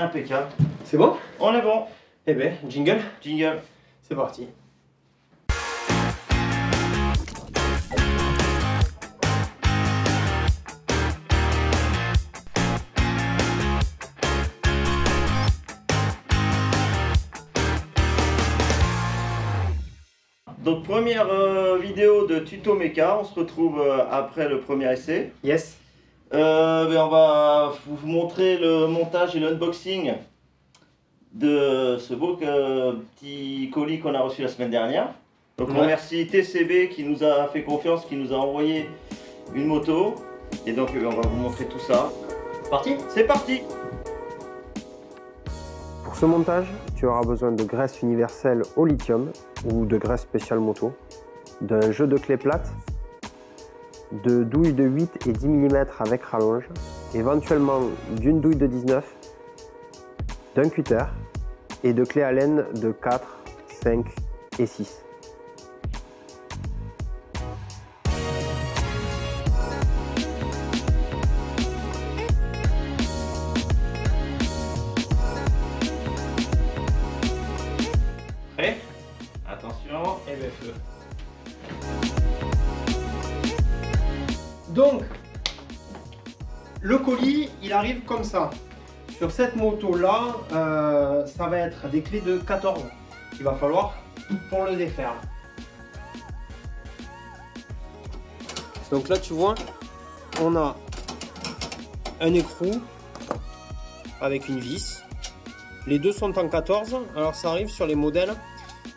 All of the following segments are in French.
Impeccable. C'est bon? On est bon. Eh ben, jingle. Jingle. C'est parti. Donc première vidéo de tuto méca, on se retrouve après le premier essai. Yes. On va vous montrer le montage et l'unboxing de ce beau petit colis qu'on a reçu la semaine dernière. Donc on remercie TCB qui nous a fait confiance, qui nous a envoyé une moto. Et donc on va vous montrer tout ça. C'est parti? C'est parti! Pour ce montage, tu auras besoin de graisse universelle au lithium ou de graisse spéciale moto, d'un jeu de clés plates, de douilles de 8 et 10 mm avec rallonge, éventuellement d'une douille de 19, d'un cutter et de clés Allen de 4, 5 et 6. Prêt? Attention, et bien feu. Donc, le colis, il arrive comme ça. Sur cette moto-là, ça va être des clés de 14. Il va falloir pour le défaire. Donc là, tu vois, on a un écrou avec une vis. Les deux sont en 14. Alors ça arrive sur les modèles,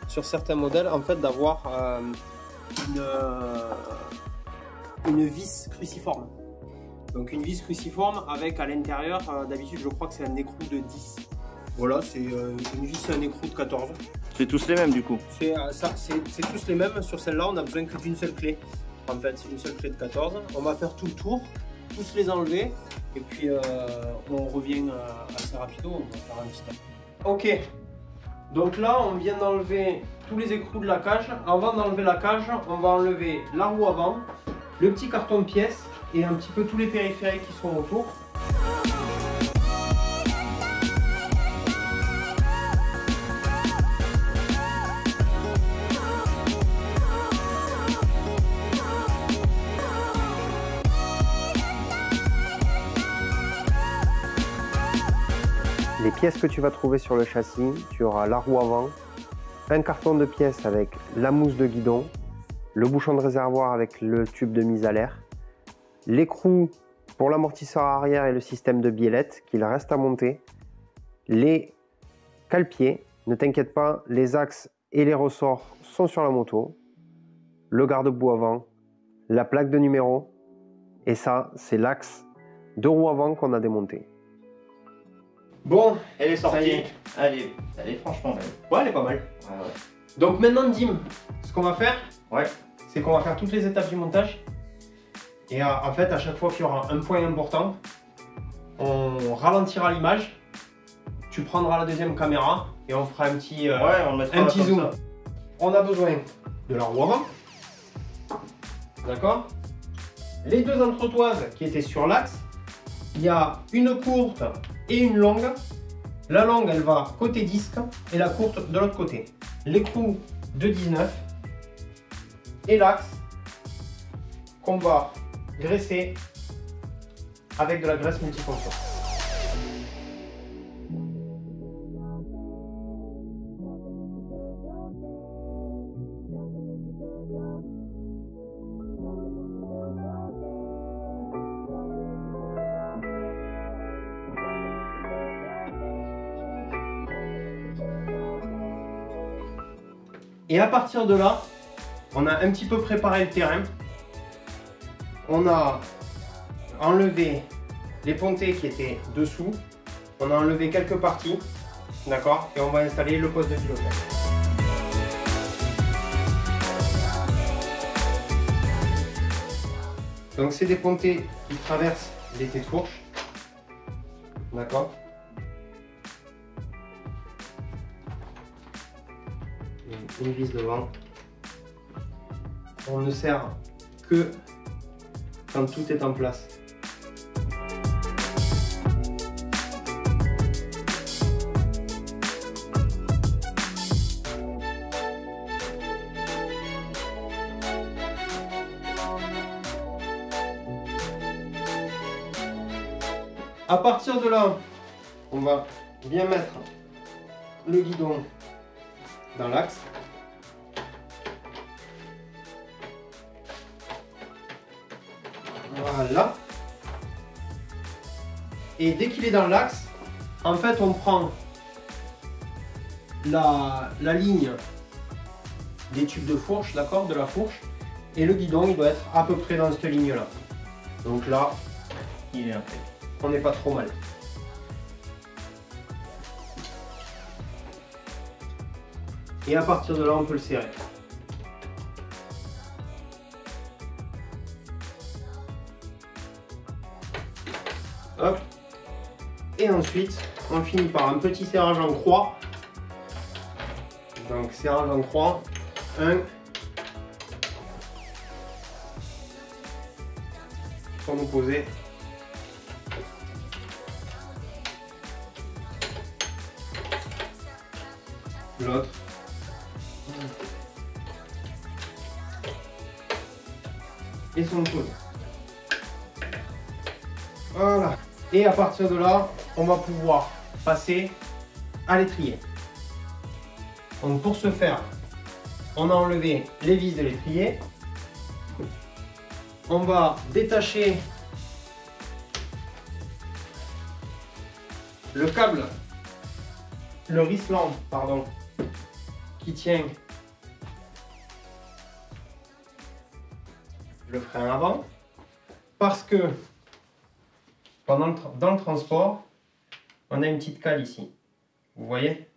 sur certains modèles, en fait, d'avoir une vis cruciforme. Donc une vis cruciforme avec à l'intérieur, d'habitude je crois que c'est un écrou de 10. Voilà, c'est une vis, un écrou de 14. C'est tous les mêmes du coup. C'est tous les mêmes. Sur celle-là, on a besoin que d'une seule clé. En fait, c'est une seule clé de 14. On va faire tout le tour, tous les enlever. Et puis on revient assez rapidement. On va faire un petit temps. Ok. Donc là, on vient d'enlever tous les écrous de la cage. Avant d'enlever la cage, on va enlever la roue avant, le petit carton de pièces et un petit peu tous les périphériques qui sont autour. Les pièces que tu vas trouver sur le châssis, tu auras la roue avant, un carton de pièces avec la mousse de guidon, le bouchon de réservoir avec le tube de mise à l'air, l'écrou pour l'amortisseur arrière et le système de biellette qu'il reste à monter, les cale-pieds, ne t'inquiète pas, les axes et les ressorts sont sur la moto, le garde-boue avant, la plaque de numéro, et ça c'est l'axe de roue avant qu'on a démonté. Bon, Elle est sortie. ça y est. Elle est franchement belle. Ouais, elle est pas mal. Ouais. Donc maintenant, Dim, ce qu'on va faire, Ouais. c'est qu'on va faire toutes les étapes du montage. Et en fait, à chaque fois qu'il y aura un point important, on ralentira l'image. Tu prendras la deuxième caméra et on fera un petit, On le mettra un petit comme zoom. ça. On a besoin de la roue avant. D'accord? Les deux entretoises qui étaient sur l'axe, il y a une courte et une longue. La longue, elle va côté disque et la courte de l'autre côté. L'écrou de 19 et l'axe qu'on va graisser avec de la graisse multifonction. Et à partir de là, on a un petit peu préparé le terrain. On a enlevé les pontets qui étaient dessous. On a enlevé quelques parties. D'accord? Et on va installer le poste de pilotage. Donc c'est des pontets qui traversent les tête-fourches. D'accord? Une vis devant. On ne sert que quand tout est en place. À partir de là, on va bien mettre le guidon dans l'axe. Voilà. Et dès qu'il est dans l'axe, en fait, on prend la ligne des tubes de fourche, d'accord, de la fourche, et le guidon, il doit être à peu près dans cette ligne-là. Donc là, Il est impeccable. on n'est pas trop mal. Et à partir de là, on peut le serrer. Hop. Et ensuite, on finit par un petit serrage en croix. Donc, serrage en croix. 1. Pour nous poser. L'autre. Et son pose. Voilà. Et à partir de là, on va pouvoir passer à l'étrier. Donc pour ce faire, on a enlevé les vis de l'étrier. On va détacher le câble, le rislant, pardon, qui tient le frein avant, parce que dans le transport, on a une petite cale ici. Vous voyez?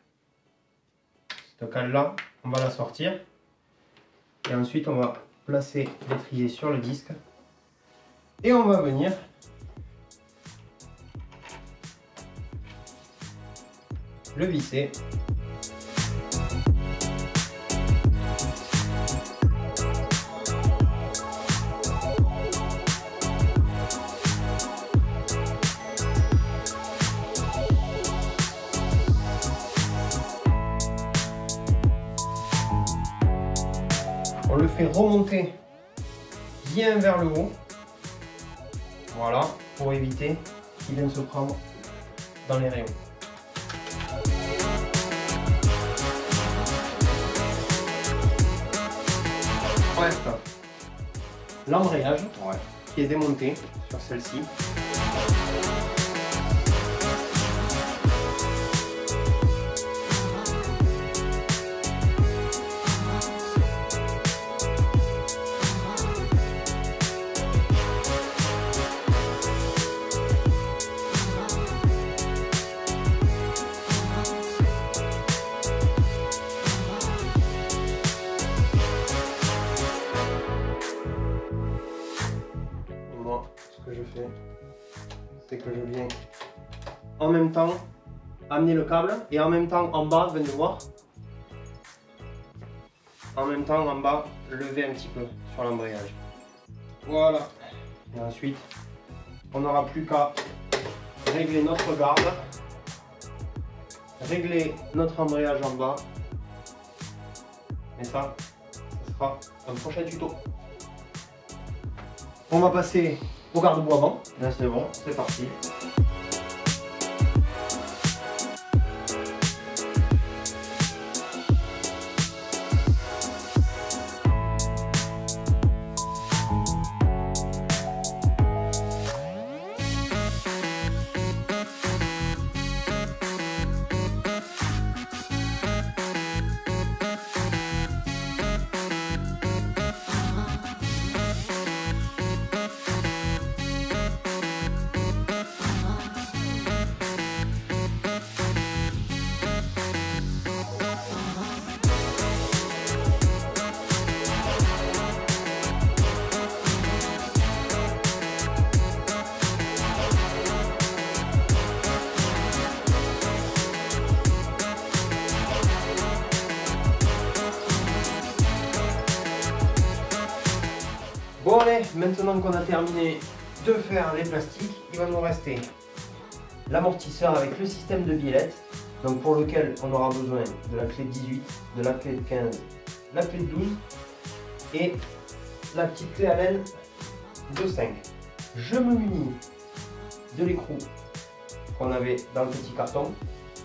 Cette cale là, on va la sortir et ensuite on va placer l'étrier sur le disque et on va venir le visser. On le fait remonter bien vers le haut. Voilà, pour éviter qu'il vienne se prendre dans les rayons. On reste l'embrayage qui est démonté sur celle-ci. Ce que je fais, c'est que je viens en même temps amener le câble et en même temps en bas, venez voir, en même temps en bas, lever un petit peu sur l'embrayage. Voilà. Et ensuite, on n'aura plus qu'à régler notre garde, régler notre embrayage en bas. Et ça, ce sera un prochain tuto. On va passer au garde-boue avant. Là c'est bon, c'est parti. Bon allez, maintenant qu'on a terminé de faire les plastiques, il va nous rester l'amortisseur avec le système de billette, donc pour lequel on aura besoin de la clé de 18, de la clé de 15, la clé de 12 et la petite clé Allen de 5. Je me munis de l'écrou qu'on avait dans le petit carton.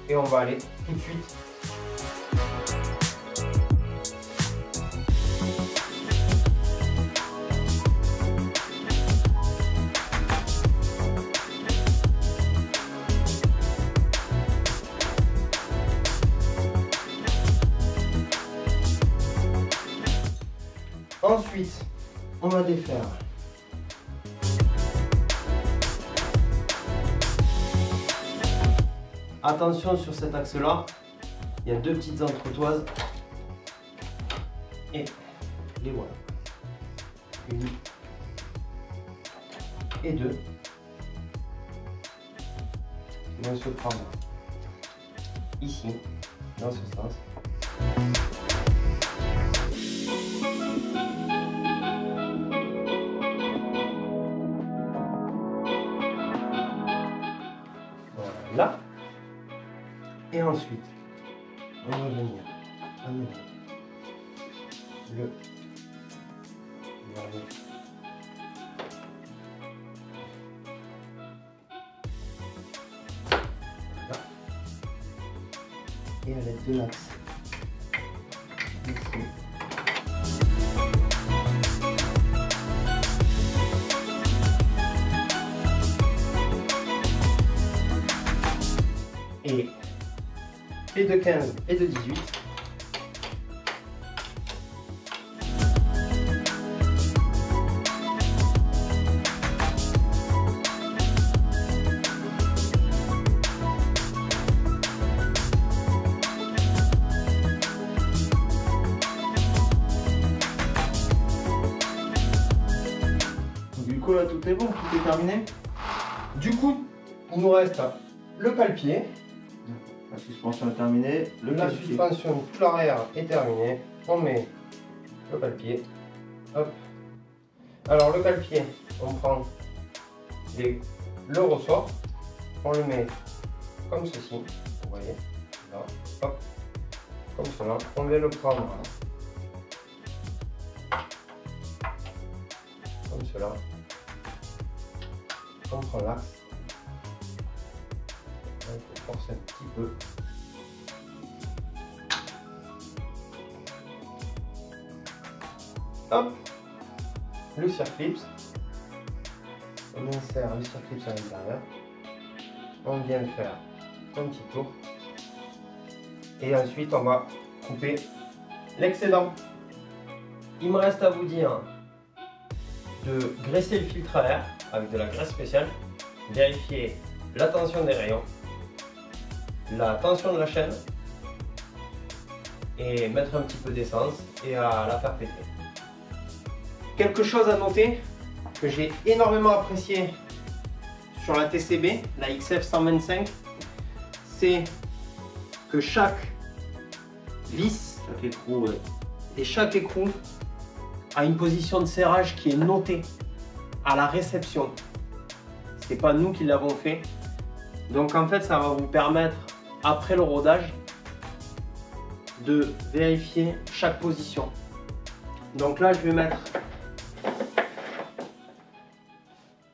Et on va aller tout de suite. Ensuite, on va défaire attention sur cet axe-là, il y a deux petites entretoises et les voilà. Une et deux. Ils vont se prendre ici, dans ce sens. Voilà. Et ensuite, on va venir amener le vernis. Voilà. Et à l'aide de l'axe ici. Et de 15 et de 18. Du coup là tout est bon, tout est terminé. Du coup, il nous reste le pale-pied. La suspension est terminée. La suspension, tout l'arrière est terminé. On met le pale-pied. Hop. Alors le pale-pied, on prend le ressort, on le met comme ceci. Vous voyez, là, hop, comme cela. On va le prendre comme cela. On prend l'axe. Il faut forcer un petit peu. Hop, le circlips. On insère le circlips à l'intérieur. On vient faire un petit tour. Et ensuite, on va couper l'excédent. Il me reste à vous dire de graisser le filtre à air avec de la graisse spéciale. Vérifier la tension des rayons, la tension de la chaîne et mettre un petit peu d'essence et à la faire péter. Quelque chose à noter que j'ai énormément apprécié sur la TCB, la XF 125, c'est que chaque vis et chaque écrou a une position de serrage qui est notée à la réception. C'est pas nous qui l'avons fait. Donc en fait, ça va vous permettre, après le rodage, de vérifier chaque position. Donc là, je vais mettre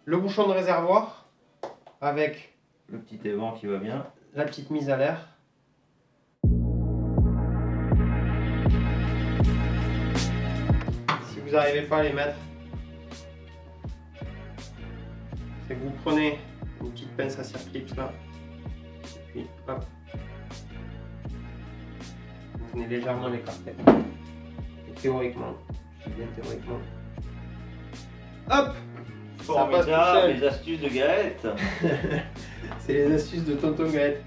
le bouchon de réservoir avec le petit aimant qui va bien. La petite mise à l'air. Si vous n'arrivez pas à les mettre, c'est que vous prenez une petite pince à circlips là, et puis hop, vous venez légèrement l'écarter. Et théoriquement, je dis bien théoriquement, hop, ça passe tout seul. Les astuces de Gaët. C'est les astuces de tonton Gaët.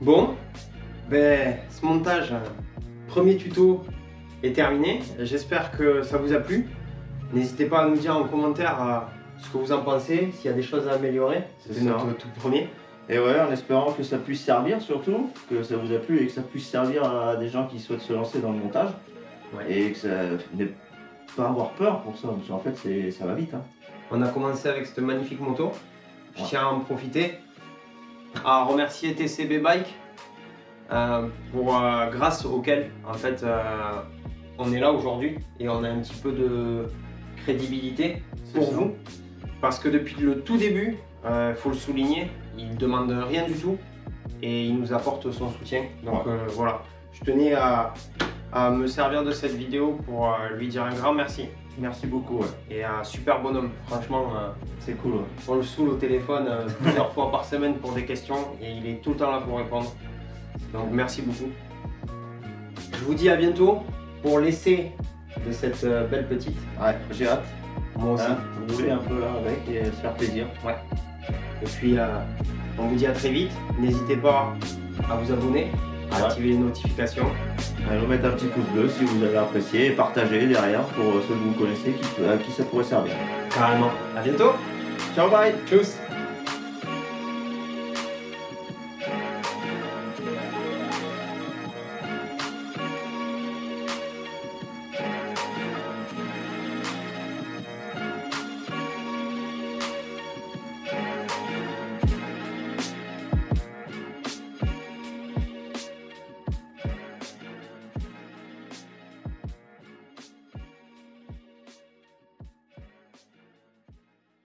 Bon, ben, ce montage, premier tuto est terminé. J'espère que ça vous a plu. N'hésitez pas à nous dire en commentaire ce que vous en pensez, s'il y a des choses à améliorer. C'était notre tout premier. Et ouais, en espérant que ça puisse servir surtout, que ça vous a plu et que ça puisse servir à des gens qui souhaitent se lancer dans le montage. Ouais. Et que ça n'ait pas avoir peur pour ça, parce qu'en fait ça va vite. Hein. On a commencé avec cette magnifique moto. Je tiens à en profiter à remercier TCB Bike grâce auquel en fait on est là aujourd'hui et on a un petit peu de crédibilité pour vous, parce que depuis le tout début, faut le souligner, il ne demande rien du tout et il nous apporte son soutien. Donc voilà, je tenais à me servir de cette vidéo pour lui dire un grand merci. Merci beaucoup. Et un super bonhomme, franchement, c'est cool. On le saoule au téléphone plusieurs fois par semaine pour des questions et il est tout le temps là pour répondre. Donc merci beaucoup. Je vous dis à bientôt pour l'essai de cette belle petite. Ouais, j'ai hâte. Moi aussi. Vous voulez un peu là avec et se faire plaisir. Ouais. Et puis on vous dit à très vite. N'hésitez pas à vous abonner, à activer les notifications. Allez, mettre un petit pouce bleu si vous avez apprécié et partagez derrière pour ceux que vous connaissez qui ça pourrait servir. Carrément. À bientôt. Ciao, bye. Tchuss.